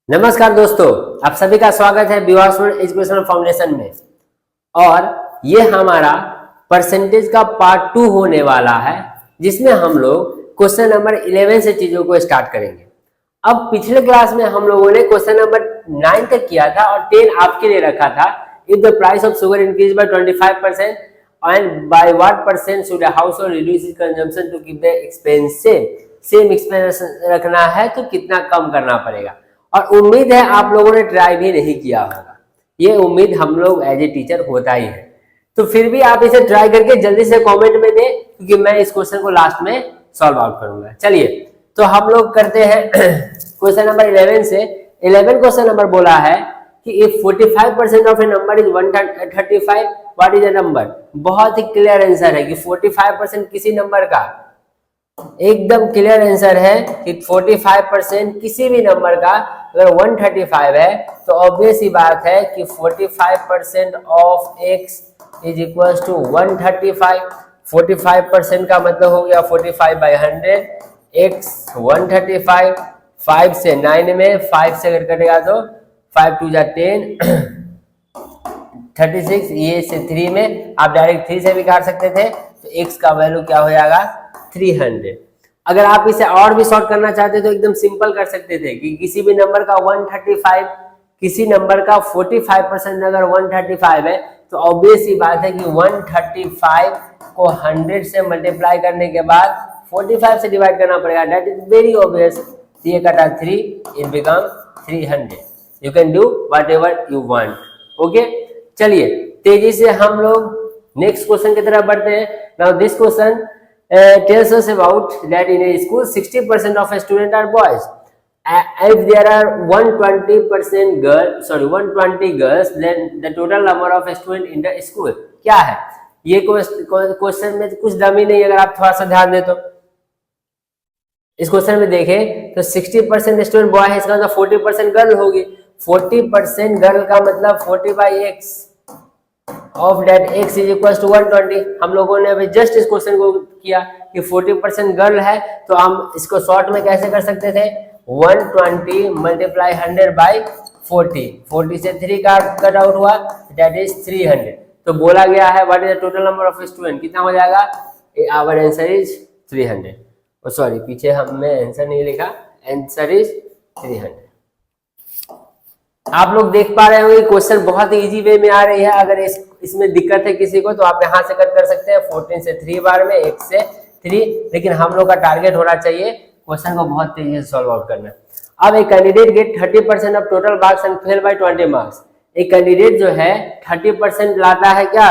नमस्कार दोस्तों, आप सभी का स्वागत है विवाह एजुकेशनल फाउंडेशन में। और ये हमारा परसेंटेज का पार्ट 2 होने वाला है, जिसमें हम लोग क्वेश्चन नंबर 11 से चीजों को स्टार्ट करेंगे। अब पिछले क्लास में हम लोगों ने क्वेश्चन नंबर 9 तक किया था और 10 आपके लिए रखा था। If the price of sugar increase by 25% and by what percent should household reduce its consumption to keep the expense same expense रखना है तो कितना कम करना पड़ेगा। और उम्मीद है आप लोगों ने ट्राई भी नहीं किया होगा, ये उम्मीद हम लोग एज ए टीचर होता ही है। तो फिर भी आप इसे ट्राई करके जल्दी से कमेंट में दें, क्योंकि मैं इस क्वेश्चन को लास्ट में सॉल्व आउट करूंगा। चलिए तो हम लोग करते हैं क्वेश्चन नंबर 11 से। 11 क्वेश्चन नंबर बोला है कि if 45% of A number is 135 what is a number. बहुत ही क्लियर आंसर है कि 45% किसी नंबर का, एकदम क्लियर आंसर है कि 45% किसी भी नंबर का अगर 135 है तो ऑब्वियस ही बात है कि 45% of x is equal to 135। 45% का मतलब हो गया 45/100। x 135, 5 से 9 में 5 से अगर कटेगा तो 5 2 जा 10 36, ये से 3 में आप डायरेक्ट 3 से भी काट सकते थे, तो x का वैल्यू क्या हो जाएगा 300। अगर आप इसे और भी शॉर्ट करना चाहते तो एकदम सिंपल कर सकते थे कि किसी भी नंबर का 135, किसी नंबर का 45% अगर 135 है तो ऑब्वियस ही बात है कि 135 को 100 से मल्टीप्लाई करने के बाद 45 से डिवाइड करना पड़ेगा। That is very obvious. ये कटा 3, it become 300। You can do what ever you want. Okay, चलिए तेजी से हम लोग नेक्स्ट क्वेश्चन की तरफ बढ़ते हैं। Now this question tells us about that in a school 60% of students are boys. If there are 120% girls, 120 girls, then the total number of students in the school क्या है? ये क्वेश्चन में कुछ dummy नहीं, अगर आप थोड़ा सा ध्यान दें तो इस क्वेश्चन में देखें तो 60% स्टूडेंट बॉय है, इसका मतलब 40% गर्ल होगी। 40% गर्ल का मतलब 40/x of that x is equal to 120। हम लोगों ने अभी जस्ट इस क्वेश्चन को किया कि 40% गर्ल है, तो हम इसको शॉर्ट में कैसे कर सकते थे 120 मल्टीप्लाई 100/40। 40 से 3 का कट आउट हुआ, दैट इज 300। तो बोला गया है what is the total number of student, कितना हो जाएगा, आवर आंसर इज 300। सॉरी, पीछे हमने आंसर नहीं लिखा, आंसर इज 300। आप लोग देख पा रहे होंगे क्वेश्चन बहुत ही इजी वे में आ रही है। अगर इसमें दिक्कत है किसी को तो आप यहाँ से कट कर सकते हैं 14 से 3 बार में, 1 से 3। लेकिन हम लोग का टारगेट होना चाहिए क्वेश्चन को बहुत तेजी से सॉल्व आउट करना। अब एक candidate get 30% of total marks and fail by 20 marks. एक कैंडिडेट जो है 30% लाता है, क्या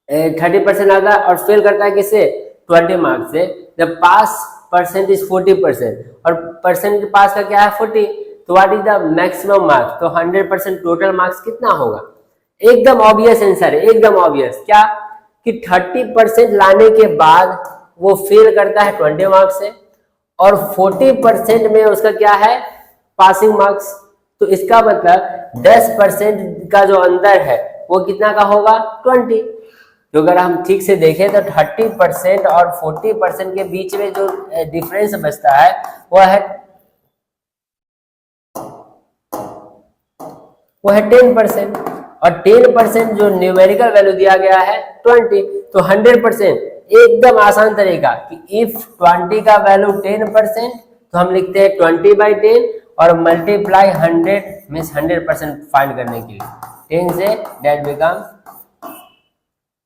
30% लाता है और फेल करता है किससे 20 मार्क्स से। द पास परसेंट इज 40% और परसेंट के पास का क्या है 40, तो what is the maximum marks, तो 100% टोटल मार्क्स कितना होगा। एकदम ऑब्वियस आंसर है, एकदम ऑब्वियस क्या कि 30% लाने के बाद वो फेल करता है 20 मार्क्स से और 40% में उसका क्या है पासिंग मार्क्स। तो इसका मतलब 10% का जो अंतर है वो कितना का होगा 20। तो अगर हम ठीक से देखें तो 30% और 40% के बीच में जो डिफरेंस बचता है वो है 10%। और 10% जो न्यूमेरिकल वैल्यू दिया गया है 20, तो 100% एकदम आसान तरीका कि इफ 20 का वैल्यू 10% तो हम लिखते हैं 20/10 और मल्टीप्लाई 100 मीन्स 100% फाइंड करने के लिए 10 से दैट बिकम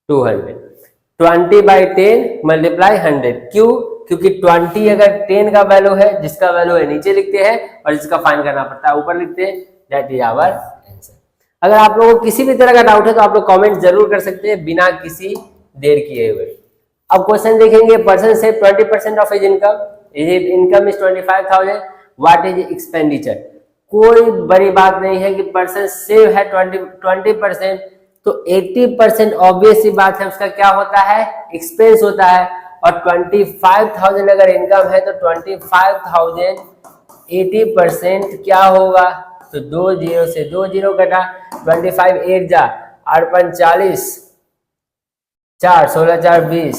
200। 20/10 मल्टीप्लाई 100, क्यों, क्योंकि 20 अगर 10 का वैल्यू है, जिसका वैल्यू है नीचे लिखते हैं और जिसका फाइंड करना पड़ता है ऊपर लिखते हैं, दैट इज आवर आंसर। अगर आप लोगों को किसी भी तरह का डाउट है तो आप लोग कमेंट जरूर कर सकते हैं बिना किसी देर किए हुए। अब क्वेश्चन देखेंगे, पर्सन से 20% of his income is 25,000, what is expenditure. कोई बड़ी बात नहीं है कि पर्सन सेव है 20%, तो 80% ऑब्वियस सी बात है उसका क्या होता है एक्सपेंस होता है। और 25,000 अगर इनकम है तो 25,000 80% क्या होगा, तो 2 0 से 2 0 कटा, 25 8 जा 8 5 40, 4 16 4 20,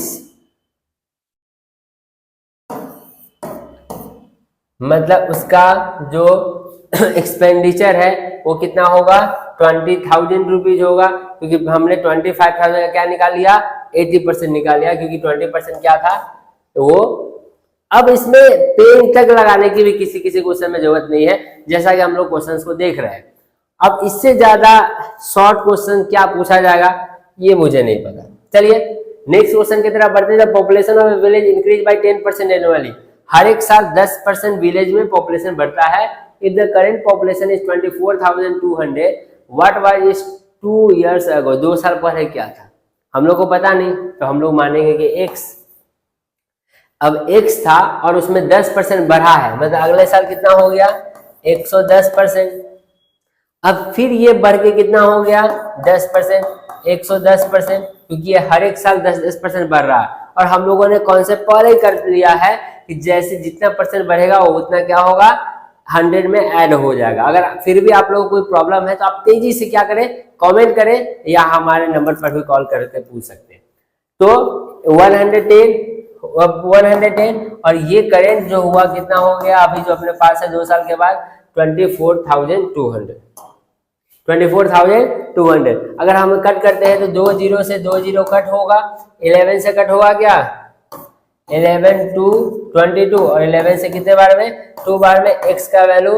मतलब उसका जो एक्सपेंडिचर है वो कितना होगा 20,000 रुपीज होगा, क्योंकि हमने 25,000 का क्या निकाल लिया 80% निकाल लिया, क्योंकि 20% क्या था तो वो। अब इसमें पेन तक लगाने की भी किसी किसी क्वेश्चन में जरूरत नहीं है, जैसा कि हम लोग क्वेश्चंस को देख रहे हैं। अब इससे ज्यादा शॉर्ट क्वेश्चन क्या पूछा जाएगा ये मुझे नहीं पता। चलिए नेक्स्ट क्वेश्चन की तरफ बढ़ते हैं। Population of village increase by 10% annually. हर एक साल 10% विलेज में पॉपुलेशन बढ़ता है। If the current population is 24,200, what was it 2 years ago? 2 साल पहले क्या था हम लोग को पता नहीं, तो हम लोग मानेंगे कि x। अब x था और उसमें 10% बढ़ा है, मतलब अगले साल कितना हो गया 110%। अब फिर ये बढ़ के कितना हो गया 10%, 110%, क्योंकि ये हर एक साल 10% बढ़ रहा है। और हम लोगों ने कॉन्सेप्ट पहले ही कर लिया है कि जैसे जितना परसेंट बढ़ेगा वो उतना क्या होगा 100 में ऐड हो जाएगा। अगर फिर भी आप लोगों को कोई प्रॉब्लम है तो आप तेजी से क्या करें कमेंट करें, या हमारे नंबर पर भी कॉल करके पूछ सकते हैं। तो 110 और ये करेंट जो हुआ कितना हो गया अभी जो अपने पास है 2 साल के बाद 24,200। अगर हम कट करते हैं तो 2 0 से 2 0 कट होगा, 11 से कट होगा क्या 11 2 22, और 11 से कितने बार में 2 बार में x का वैल्यू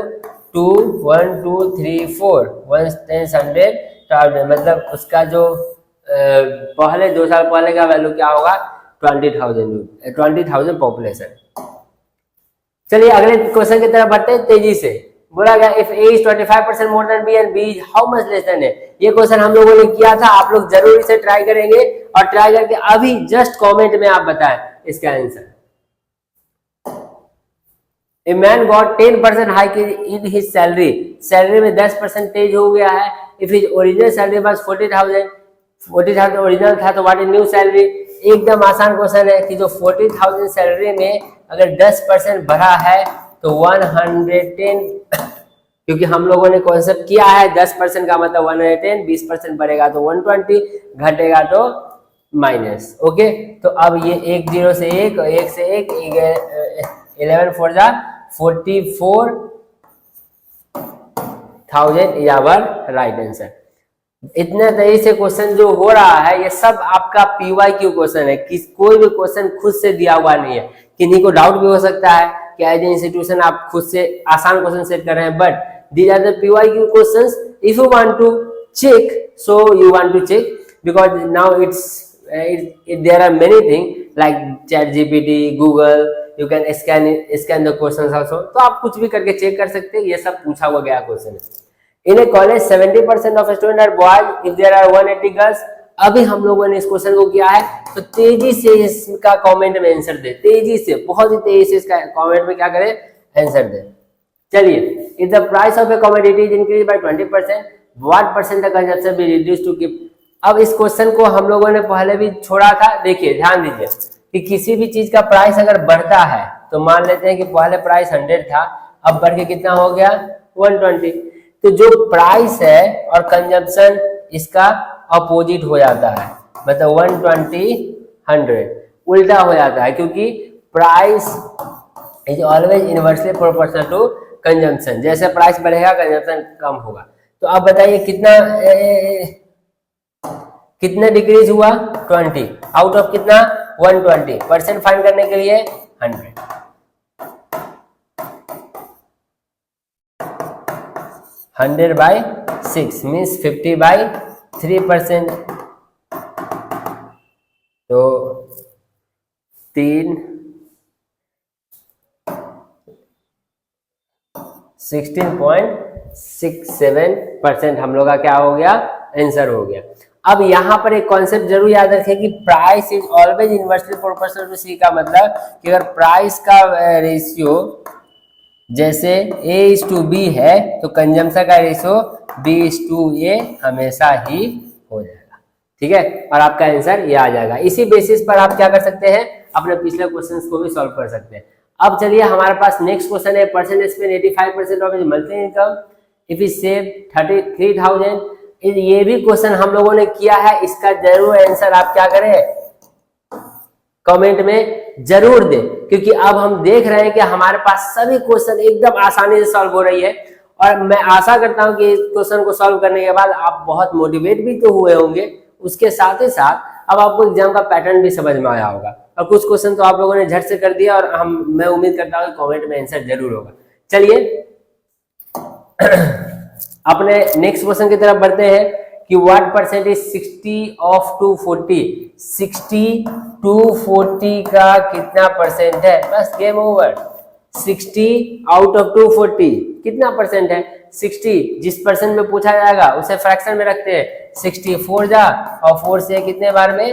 2 1 2 3 4 1 10 100, मतलब उसका जो पहले 2 साल पहले का वैल्यू क्या होगा 20,000 पॉपुलेशन। चलिए अगले क्वेश्चन की तरफ बढ़ते हैं तेजी से। बोला गया if a is 25% more than b and b is how much less than a। ये क्वेश्चन हम लोगों ने किया था, आप लोग जरूर इसे ट्राई करेंगे और ट्राई करके अभी जस्ट कमेंट में आप बताएं इसका answer. A man got 10% hike in his salary। Salary में 10% हो गया है। If his original salary was 40,000 original था तो व्हाट इज न्यू सैलरी। एकदम आसान क्वेश्चन है कि जो 40,000 सैलरी में अगर 10% बढ़ा है तो 110, क्योंकि हम लोगों ने कॉन्सेप्ट किया है 10% का मतलब 110, 20% बढ़ेगा तो 120, घटेगा तो माइनस। ओके, तो अब ये 1 0 से 1 और 1 से 1 11 4 जा 44,000 यावर राइट आंसर। इतने तरह से क्वेश्चन जो हो रहा है ये सब आपका PYQ क्वेश्चन है, कोई भी क्वेश्चन खुद से दिया हुआ नहीं है। किन्हीं को डाउट भी हो सकता है कि एज ए इंस्टीट्यूशन आप खुद से आसान क्वेश्चन सेट कर रहे हैं, but these are the PYQ questions. If you want to check, so you want to check because now there are many things like ChatGPT, Google, you can scan the questions also। तो आप कुछ भी करके check कर सकते हैं, ये सब पूछा हुआ गया क्वेश्चन है। In a college 70% of students are boys if there are 180 girls। अभी हम लोगों ने इस क्वेश्चन को किया है, तो तेजी से इसका कमेंट में आंसर दे, तेजी से बहुत ही तेजी से इसका कमेंट में क्या करें आंसर दे। चलिए, if the price of a commodity is increased by 20%, what percent the consumption be reduced to keep। अब इस क्वेश्चन को हम लोगों ने पहले भी छोड़ा था। देखिए ध्यान दीजिए कि किसी भी चीज का प्राइस अगर बढ़ता है तो मान लेते हैं कि पहले प्राइस 100 था, अब बढ़ के कितना हो गया 120। तो जो प्राइस है और कंजम्पशन इसका अपोजिट हो जाता है, मतलब 120 100 उल्टा हो जाता है, क्योंकि price is always inversely proportional to consumption. जैसे प्राइस बढ़ेगा कंजम्पशन कम होगा। तो अब बताइए कितना डिक्रीज हुआ 20 आउट ऑफ कितना 120। परसेंट फाइंड करने के लिए 100 by 6 मीन्स 50 by 3%। तो 16.67% हम लोग का क्या हो गया आंसर हो गया। अब यहाँ पर एक कॉन्सेप्ट जरूर याद रखें कि price is always inversely proportional to C का मतलब कि अगर प्राइस का रेशियो जैसे A/B है तो कंजम्पशन का रेशियो B/A हमेशा ही हो जाएगा। ठीक है, और आपका आंसर ये आ जाएगा। इसी बेसिस पर आप क्या कर सकते हैं अपने पिछले क्वेश्चंस को भी सॉल्व कर सकते हैं। अब चलिए हमारे पास नेक्स्ट क्वेश्चन है percentage spend 85% of his monthly income if he save 33,000। ये भी क्वेश्चन हम लोगों ने किया है, इसका जरूर आंसर आप क्या करें कमेंट में जरूर दें, क्योंकि अब हम देख रहे हैं कि हमारे पास सभी क्वेश्चन एकदम आसानी से सॉल्व हो रही है और मैं आशा करता हूं कि इस क्वेश्चन को सॉल्व करने के बाद आप बहुत मोटिवेट भी तो हुए होंगे, उसके साथ ही साथ अब आपको एग्जाम का पैटर्न भी समझ में आया होगा और कुछ क्वेश्चन तो आप लोगों ने झट से कर दिया और मैं उम्मीद करता हूँ कि कमेंट में आंसर जरूर होगा। चलिए अपने नेक्स्ट क्वेश्चन की तरफ बढ़ते हैं कि व्हाट परसेंटेज 60 ऑफ 240, 60 240 का कितना परसेंट है? बस गेम ओवर। 60 आउट ऑफ 240 कितना परसेंट है? 60 जिस परसेंट में पूछा जाएगा उसे फ्रैक्शन में रखते हैं। 64 जा और 4 से कितने बार में?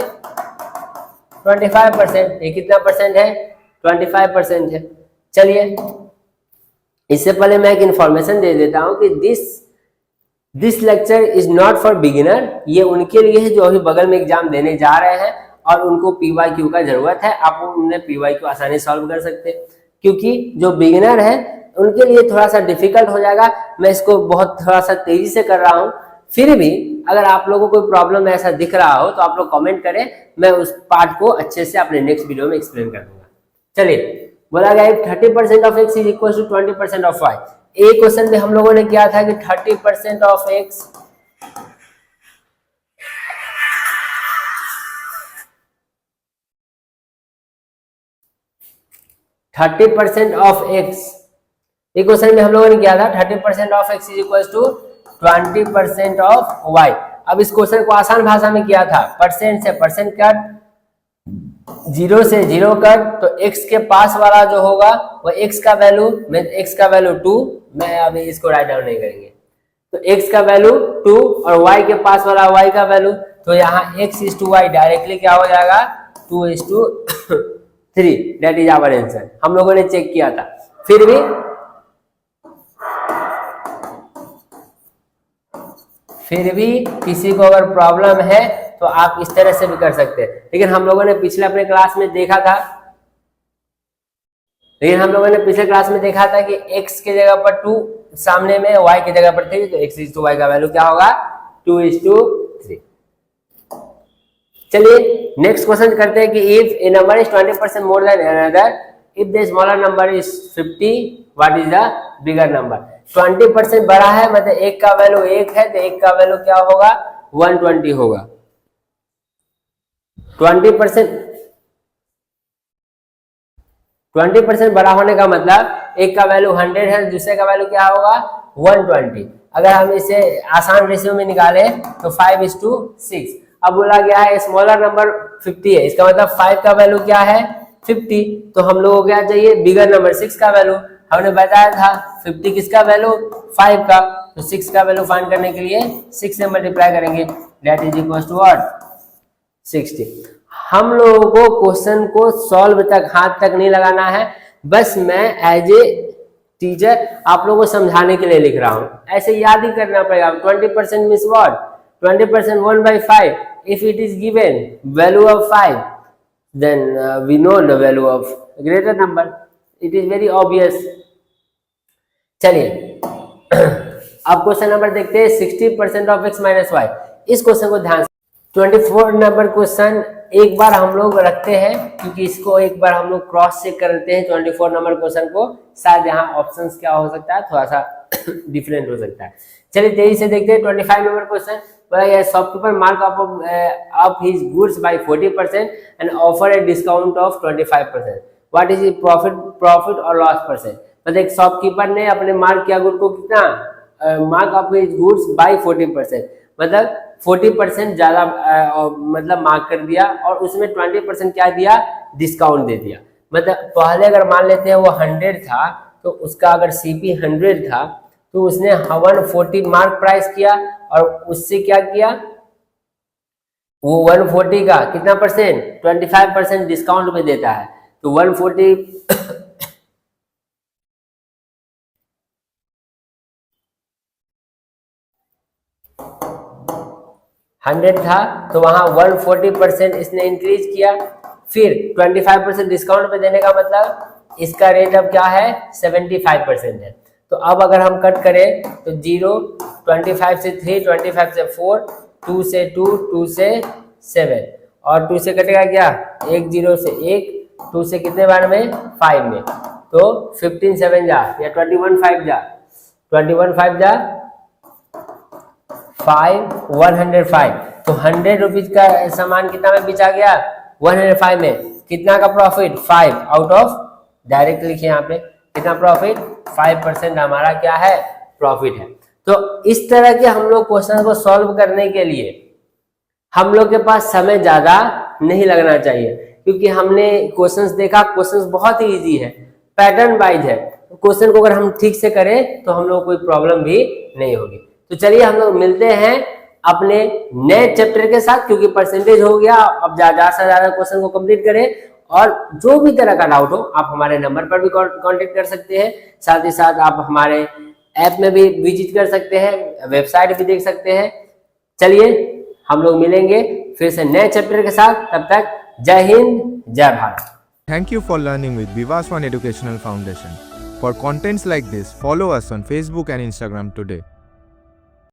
25%। ये कितना परसेंट है? 25% है। चलिए इससे पहले मैं एक इंफॉर्मेशन दे देता हूं कि this lecture is not for beginner. ये उनके लिए है जो अभी बगल में एग्जाम देने जा रहे हैं और उनको पीवाईक्यू का जरूरत है। आप उन्हें पीवाईक्यू आसानी सॉल्व कर सकते हैं, क्योंकि जो बिगिनर है उनके लिए थोड़ा सा डिफिकल्ट हो जाएगा। मैं इसको बहुत थोड़ा सा तेजी से कर रहा हूं, फिर भी अगर आप लोगों को कोई प्रॉब्लम ऐसा दिख रहा हो तो आप लोग कमेंट करें, मैं उस पार्ट को अच्छे से अपने नेक्स्ट वीडियो में एक्सप्लेन कर दूंगा। चलिए बोला गया 30% of x is equal to 20% of y। एक क्वेश्चन में हम लोगों ने किया था कि 30% ऑफ x 30% ऑफ x, एक क्वेश्चन में हम लोगों ने किया था 30% of x is equal to 20% of y। अब इस क्वेश्चन को आसान भाषा में किया था, परसेंट से परसेंट कट, 0 से 0 कट, तो x के पास वाला जो होगा वो x का वैल्यू, मैं x का वैल्यू 2, मैं अभी इसको राइट डाउन नहीं करेंगे, तो x का वैल्यू 2 और y के पास वाला y का वैल्यू, तो यहाँ x is to y directly क्या हो जाएगा? 2 is to 3, that is our answer. हम लोगों ने चेक किया था। फिर भी किसी को अगर प्रॉब्लम है तो आप इस तरह से भी कर सकते हैं, लेकिन हम लोगों ने पिछले अपने क्लास में देखा था कि x की जगह पर 2 सामने में, y की जगह पर 3, तो x इज टू y का वैल्यू क्या होगा? 2 इज टू 3। चलिए नेक्स्ट क्वेश्चन करते हैं कि if A number is 20% more than another, if the smaller number is 50, what is the bigger number? 20% बड़ा है मतलब एक का वैल्यू 1 है, तो एक का वैल्यू क्या होगा? 120 होगा। 20% बड़ा होने का मतलब एक का वैल्यू 100 है, दूसरे का वैल्यू क्या होगा? 120। अगर हम इसे आसान रेशियो में निकाले तो 5 इज टू 6। अब बोला गया है स्मॉलर नंबर 50 है, इसका मतलब 5 का वैल्यू क्या है? 50। तो हम लोगों को क्या चाहिए? बिगर नंबर 6 का वैल्यू। हमने बताया था 50 किसका वैल्यू? 5 का, तो 6 का वैल्यू फाइंड करने के लिए 6 से मल्टीप्लाई करेंगे, that is equal to what? 60। हम लोगों को क्वेश्चन को सॉल्व तक, हाथ तक नहीं लगाना है, बस मैं एज ए टीचर आप लोगों को समझाने के लिए लिख रहा हूं। ऐसे याद ही करना पड़ेगा। 20% means what? 20% 1/5। If it is given value of 5, then we know the value of greater number. It is very obvious. चलिए अब क्वेश्चन नंबर देखते हैं 60% ऑफ x माइनस वाई। इस क्वेश्चन को ध्यान से 24 नंबर क्वेश्चन एक बार हम लोग रखते हैं, क्योंकि इसको एक बार हम लोग क्रॉस चेक करते हैं 24 नंबर क्वेश्चन को, शायद यहाँ ऑप्शंस क्या हो सकता है, थोड़ा सा डिफरेंट हो सकता है। चलिए तेजी से देखते हैं 25 number question. Shopkeeper mark up his goods by 40% and offer a discount of 25%। What is profit और लॉस परसेंट? मतलब एक शॉपकीपर ने अपने मार्क किया गुड को कितना mark up his goods by 40%, मतलब 40% ज्यादा मतलब मार्क कर दिया और उसमें 20% क्या दिया? डिस्काउंट दे दिया। मतलब पहले अगर मान लेते हैं वो 100 था, तो उसका अगर सीपी 100 था तो उसने 140 मार्क प्राइस किया और उससे क्या किया? वो 140 का कितना परसेंट? 25% डिस्काउंट में देता है, तो 140 100 था तो वहां 140% इसने इंक्रीज किया, फिर 25% डिस्काउंट पे देने का मतलब इसका रेट अब क्या है? 75% है। तो अब अगर हम कट करें तो 0, 25 से 3, 25 से 4, 2 से 2, 2 से 7 और 2 से कटेगा क्या? 1 0 से 1, 2 से कितने बार में? 5 में, तो 15 7 जा या 21 5 जा, 21 5 जा 5 105, तो 100 रुपीज का सामान कितना में बेचा गया 105 में, कितना का प्रॉफिट 5 आउट ऑफ, डायरेक्ट लिखिए यहाँ पे कितना प्रॉफिट 5% हमारा क्या है प्रॉफिट है। तो इस तरह के हम लोग क्वेश्चन को सॉल्व करने के लिए हम लोग के पास समय ज्यादा नहीं लगना चाहिए, क्योंकि हमने क्वेश्चंस देखा, क्वेश्चंस बहुत ही इजी है, पैटर्न वाइज है, क्वेश्चन को अगर हम ठीक से करें तो हम लोग कोई प्रॉब्लम भी नहीं होगी। तो चलिए हम लोग मिलते हैं अपने नए चैप्टर के साथ, क्योंकि परसेंटेज हो गया, अब ज्यादा से ज्यादा क्वेश्चन को कंप्लीट करें, और जो भी तरह का डाउट हो आप हमारे नंबर पर भी कांटेक्ट कर सकते हैं, साथ ही साथ आप हमारे ऐप में भी विजिट कर सकते हैं, वेबसाइट भी देख सकते हैं। चलिए हम लोग मिलेंगे फिर से नए चैप्टर के साथ, तब तक जय हिंद जय Bharat. Thank you for learning with Vivas One Educational Foundation. For contents like this, follow us on Facebook and Instagram today.